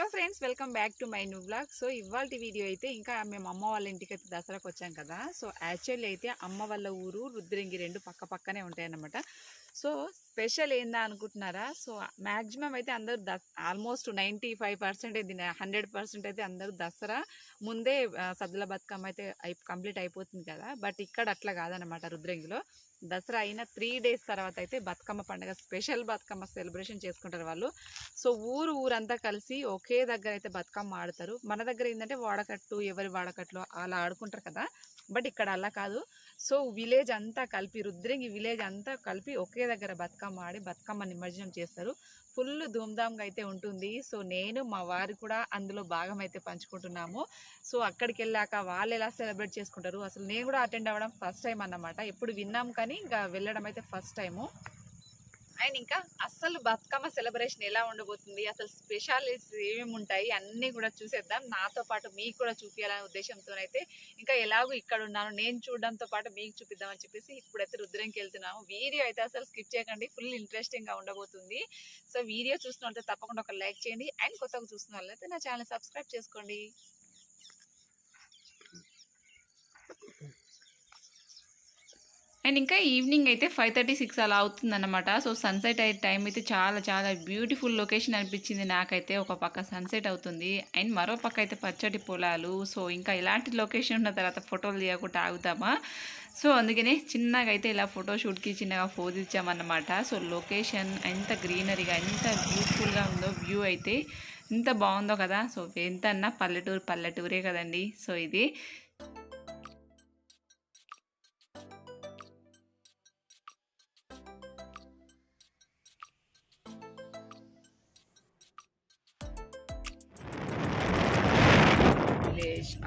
Hello friends, welcome back to my new blog. So ఇవాల్టి video అయితే ఇంకా మేము అమ్మ వాళ్ళ ఇంటికి అయితే దసరాకు వచ్చాం కదా. సో యాక్చువల్లీ అయితే అమ్మ వాళ్ళ ఊరు రుద్రంగి రెండు పక్క పక్కనే ఉంటాయి అన్నమాట. సో స్పెషల్ ఏందా అనుకుంటున్నారా? సో మ్యాక్సిమం అయితే అందరూ ఆల్మోస్ట్ 95% 100% అయితే అందరూ దసరా ముందే సద్దుల బతుకమ్మ అయితే కంప్లీట్ అయిపోతుంది కదా. బట్ ఇక్కడ అట్లా కాదనమాట. రుద్రంగిలో దసరా అయిన 3 days తర్వాత అయితే బతుకమ్మ పండుగ, స్పెషల్ బతుకమ్మ సెలబ్రేషన్ చేసుకుంటారు వాళ్ళు. సో ఊరంతా కలిసి ఒకే దగ్గర అయితే బతుకమ్మ ఆడతారు. మన దగ్గర ఏంటంటే వాడకట్టు, ఎవరి వాడకట్లు అలా ఆడుకుంటారు కదా. బట్ ఇక్కడ అలా కాదు. సో విలేజ్ అంతా కలిపి, రుద్రంగి విలేజ్ అంతా కలిపి ఒకే దగ్గర బతుకమ్మ ఆడి బతుకమ్మ నిమజ్జనం చేస్తారు. ఫుల్ ధూమ్ధామ్గా అయితే ఉంటుంది. సో నేను మా వారు కూడా అందులో భాగం అయితే పంచుకుంటున్నాము. సో అక్కడికి వెళ్ళాక వాళ్ళు ఎలా సెలబ్రేట్ చేసుకుంటారు, అసలు నేను కూడా అటెండ్ అవ్వడం ఫస్ట్ టైం అన్నమాట. ఎప్పుడు విన్నాం కానీ ఇంకా వెళ్ళడం అయితే ఫస్ట్ టైము. అండ్ ఇంకా అస్సలు బతుకమ్మ సెలబ్రేషన్ ఎలా ఉండబోతుంది, అసలు స్పెషాలిటీస్ ఏమేమి ఉంటాయి అన్నీ కూడా చూసేద్దాం. నాతో పాటు మీకు కూడా చూపించాలనే ఉద్దేశంతోనైతే ఇంకా ఎలాగో ఇక్కడ ఉన్నాను, నేను చూడడంతో పాటు మీకు చూపిద్దామని చెప్పేసి ఇప్పుడైతే రుద్రంకి వెళ్తున్నాము. వీడియో అయితే అసలు స్కిప్ చేయకండి, ఫుల్ ఇంట్రెస్టింగ్గా ఉండబోతుంది. సో వీడియో చూస్తున్నట్లయితే తప్పకుండా ఒక లైక్ చేయండి. అండ్ కొత్తగా చూస్తున్న వాళ్ళైతే నా ఛానల్ సబ్స్క్రైబ్ చేసుకోండి. అండ్ ఇంకా ఈవినింగ్ అయితే 5:36 అలా అవుతుందన్నమాట. సో సన్సెట్ అయ్యే టైం అయితే చాలా చాలా బ్యూటిఫుల్ లొకేషన్ అనిపించింది నాకైతే. ఒక పక్క సన్సెట్ అవుతుంది అండ్ మరో పక్క అయితే పచ్చటి పొలాలు. సో ఇంకా ఇలాంటి లొకేషన్ ఉన్న తర్వాత ఫోటోలు తీయకుండా ఆగుతామా? సో అందుకనే చిన్నగా అయితే ఇలా ఫోటోషూట్కి చిన్నగా పోజ్ ఇచ్చామన్నమాట. సో లొకేషన్ ఎంత గ్రీనరీగా, ఎంత బ్యూటిఫుల్గా ఉందో, వ్యూ అయితే ఎంత బాగుందో కదా. సో ఎంతన్నా పల్లెటూరే కదండి. సో ఇది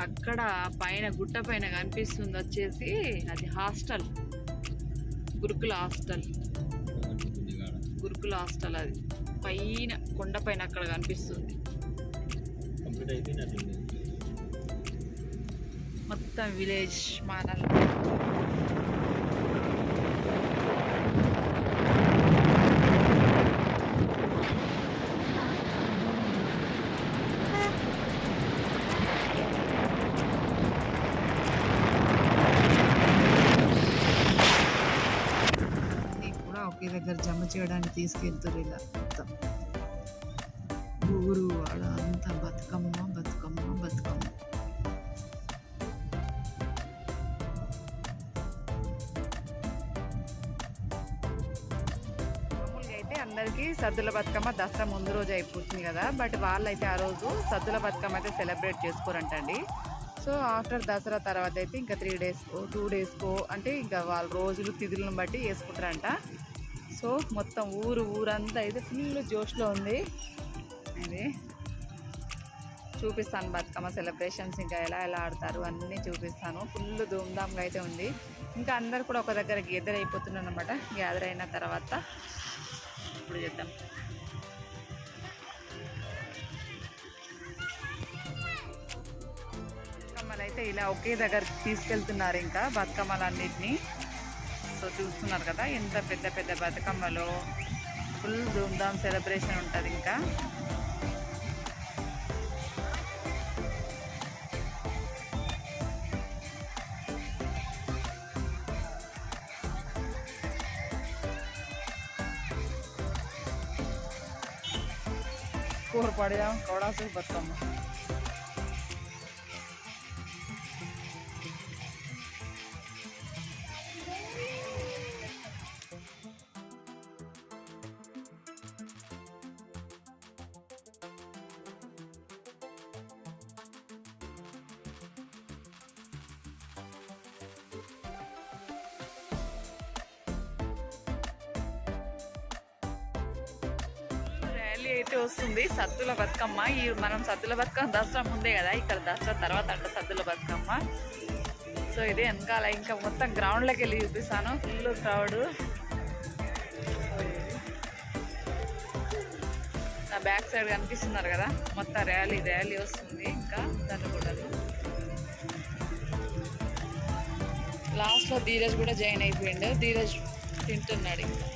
అక్కడ పైన గుట్ట పైన కనిపిస్తుంది వచ్చేసి అది హాస్టల్, గురుకుల హాస్టల్ అది పైన కొండ పైన అక్కడ కనిపిస్తుంది. మొత్తం విలేజ్ మానల్. ఒకే దగ్గర జమ చేయడానికి తీసుకెళ్తారు. ఇలా మొత్తం ఊరు వాడ అంతా బతుకమ్మ. మామూలుగా అయితే అందరికీ సద్దుల బతుకమ్మ దసరా ముందు రోజు అయిపోతుంది కదా. బట్ వాళ్ళైతే ఆ రోజు సద్దుల బతుకమ్మ అయితే సెలబ్రేట్ చేసుకోరంటండి. సో ఆఫ్టర్ దసరా తర్వాత అయితే ఇంకా 3 days-కో 2 days-కో అంటే ఇంకా వాళ్ళ రోజులు తిథులను బట్టి వేసుకుంటారంట. సో మొత్తం ఊరంతా అయితే ఫుల్ జోష్లో ఉంది. అది చూపిస్తాను బతుకమ్మ సెలబ్రేషన్స్ ఇంకా ఎలా ఆడతారు అన్నీ చూపిస్తాను. ఫుల్ ధూమ్ధామ్గా అయితే ఉంది. ఇంకా అందరు కూడా ఒక దగ్గర గ్యాదర్ అయిపోతున్నారు అన్నమాట. గ్యాదర్ అయిన తర్వాత ఇప్పుడు చేద్దాం. బతుకమ్మలు అయితే ఇలా ఒకే దగ్గరికి తీసుకెళ్తున్నారు ఇంకా బతుకమ్మలన్నిటినీ. సో చూస్తున్నారు కదా ఎంత పెద్ద బతుకమ్మలో ఫుల్ ధూమ్ధామ్ సెలబ్రేషన్ ఉంటుంది. ఇంకా కోరపడదాం కౌడాసు బతుకమ్మ. అయితే వస్తుంది సద్దుల బతుకమ్మ. ఈ మనం సద్దుల బతుకమ్మ దసరా ముందే కదా, ఇక్కడ దసరా తర్వాత అంట సద్దుల బతుకమ్మ. సో ఇదే వెనకాల ఇంకా మొత్తం గ్రౌండ్లోకి వెళ్ళి చూపిస్తాను. Full crowd. నా బ్యాక్ సైడ్ కనిపిస్తున్నారు కదా, మొత్తం ర్యాలీ వస్తుంది. ఇంకా దాన్ని కూడా లాస్ట్లో ధీరజ్ కూడా జాయిన్ అయిపోయిండు. ధీరజ్ తింటున్నాడు. ఇంకా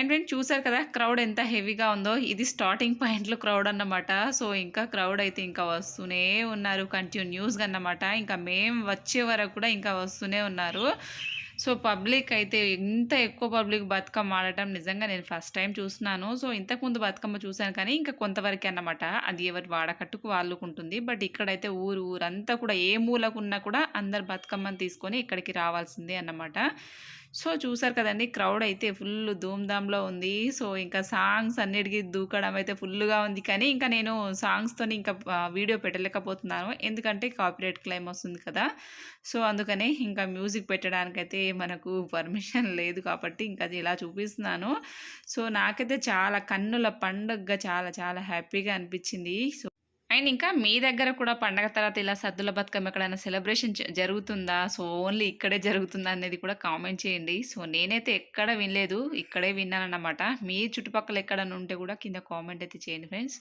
అండ్ ఫ్రెండ్స్ చూసారు కదా క్రౌడ్ ఎంత హెవీగా ఉందో. ఇది స్టార్టింగ్ పాయింట్‌లో క్రౌడ్ అన్నమాట. సో, ఇంకా క్రౌడ్ అయితే ఇంకా వస్తూనే ఉన్నారు కంటిన్యూస్‌గా అన్నమాట. ఇంకా మేము వచ్చే వరకు కూడా ఇంకా వస్తూనే ఉన్నారు. సో, పబ్లిక్ అయితే ఇంత ఎక్కువ పబ్లిక్ బతుకమ్మ ఆడటం నిజంగా నేను ఫస్ట్ టైమ్ చూస్తున్నాను. సో, ఇంతకుముందు బతుకమ్మ చూసాను కానీ ఇంకా కొంతవరకే అన్నమాట. అది ఎవరి వాడకట్టుకు వాళ్ళకుంటుంది. బట్ ఇక్కడైతే ఊరంతా కూడా ఏ మూలకున్నా కూడా అందరు బతుకమ్మని తీసుకొని ఇక్కడికి రావాల్సిందే అన్నమాట. సో, చూసారు కదండీ క్రౌడ్ అయితే ఫుల్ ధూమ్‌ధామ్‌లో ఉంది. సో, ఇంకా సాంగ్స్ అన్నిటికి దూకడం అయితే ఫుల్లుగా ఉంది. కానీ ఇంకా నేను సాంగ్స్‌తోని ఇంకా వీడియో పెట్టలేకపోతున్నాను. ఎందుకంటే కాపీరైట్ క్లెయిమ్ వస్తుంది కదా! సో, అందుకనే ఇంకా మ్యూజిక్ పెట్టడానికైతే మనకు పర్మిషన్ లేదు కాబట్టి ఇంకా అది ఇలా చూపిస్తున్నాను. సో, నాకైతే చాలా కన్నుల పండుగగా చాలా చాలా హ్యాపీగా అనిపించింది. సో, అండ్ ఇంకా మీ దగ్గర కూడా పండగ తర్వాత ఇలా సద్దుల బతుకమ్మ ఎక్కడైనా సెలబ్రేషన్ జరుగుతుందా? సో, ఓన్లీ ఇక్కడే జరుగుతుందా అనేది కూడా కామెంట్ చేయండి. సో, నేనైతే ఎక్కడ వినలేదు. ఇక్కడే విన్నానన్నమాట. మీ చుట్టుపక్కల ఎక్కడన్నా ఉంటే కూడా కింద కామెంట్ అయితే చేయండి ఫ్రెండ్స్.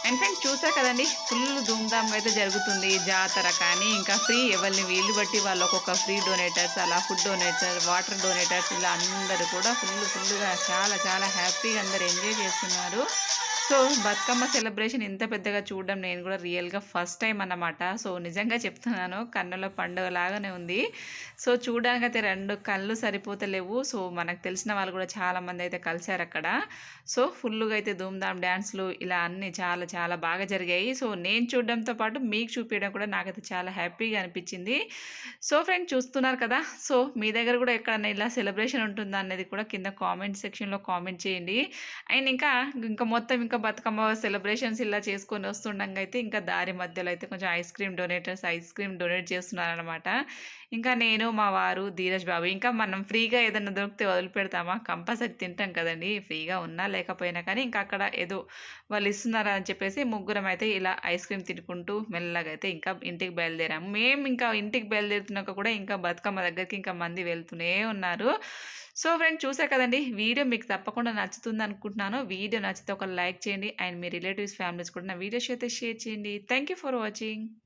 అండ్ ఫ్రెండ్స్ చూసా కదండి, ఫుల్ ధూమ్‌ధామ్‌గా అయితే జరుగుతుంది. జాతర కానీ, ఇంకా ఫ్రీ ఎవరిని వీలు బట్టి వాళ్ళు ఒక్కొక్క ఫ్రీ డొనేటర్స్, అలా ఫుడ్ డొనేటర్, వాటర్ డొనేటర్స్ ఇలా అందరూ కూడా ఫుల్‌గా చాలా చాలా హ్యాపీగా అందరూ ఎంజాయ్ చేస్తున్నారు. సో, బతుకమ్మ సెలబ్రేషన్ ఇంత పెద్దగా చూడడం నేను కూడా రియల్‌గా ఫస్ట్ టైమ్ అన్నమాట. సో, నిజంగా చెప్తున్నాను, కన్నుల పండుగలాగానే ఉంది. సో, చూడడానికైతే 2 కళ్ళు సరిపోతలేవు. సో, మనకు తెలిసిన వాళ్ళు కూడా చాలామంది అయితే కలిసారక్కడ. సో, ఫుల్లుగా అయితే ధూమ్‌ధామ్ డాన్స్‌లు ఇలా అన్నీ చాలా చాలా బాగా జరిగాయి. సో, నేను చూడడంతో పాటు మీకు చూపియడం కూడా నాకైతే చాలా హ్యాపీగా అనిపిచ్చింది. సో, ఫ్రెండ్స్ చూస్తున్నారు కదా! సో, మీ దగ్గర కూడా ఎక్కడన్నా ఇలా సెలబ్రేషన్ ఉంటుందా అనేది కూడా కింద కామెంట్ సెక్షన్‌లో కామెంట్ చేయండి. అండ్ ఇంకా మొత్తం ఇంకా బతుకమ్మ సెలబ్రేషన్స్ ఇలా చేసుకొని వస్తుండంగా అయితే ఇంకా దారి మధ్యలో అయితే కొంచెం ice cream donators ice cream donate చేస్తున్నారనమాట. ఇంకా నేను, మా వారు, ధీరజ్ బాబు ఇంకా మనం ఫ్రీగా ఏదన్నా దొరికితే వదిలిపెడతామా? కంపల్సరీ తింటాం కదండీ! ఫ్రీగా ఉన్నా లేకపోయినా కానీ ఇంకా అక్కడ ఏదో వాళ్ళు ఇస్తున్నారా అని చెప్పేసి ముగ్గురం అయితే ఇలా ఐస్ క్రీమ్ తినుకుంటూ మెల్లగా అయితే ఇంకా ఇంటికి బయలుదేరాము. మేము ఇంకా ఇంటికి బయలుదేరుతున్నాక కూడా ఇంకా బతుకమ్మ దగ్గరికి ఇంకా మంది వెళ్తూనే ఉన్నారు. సో ఫ్రెండ్స్ చూసారు కదండీ! వీడియో మీకు తప్పకుండా నచ్చుతుందనుకుంటున్నాను. వీడియో నచ్చితే ఒక లైక్ చేయండి. అండ్ మీ రిలేటివ్స్, ఫ్యామిలీస్ కూడా నా వీడియోస్ అయితే షేర్ చేయండి. Thank you for watching.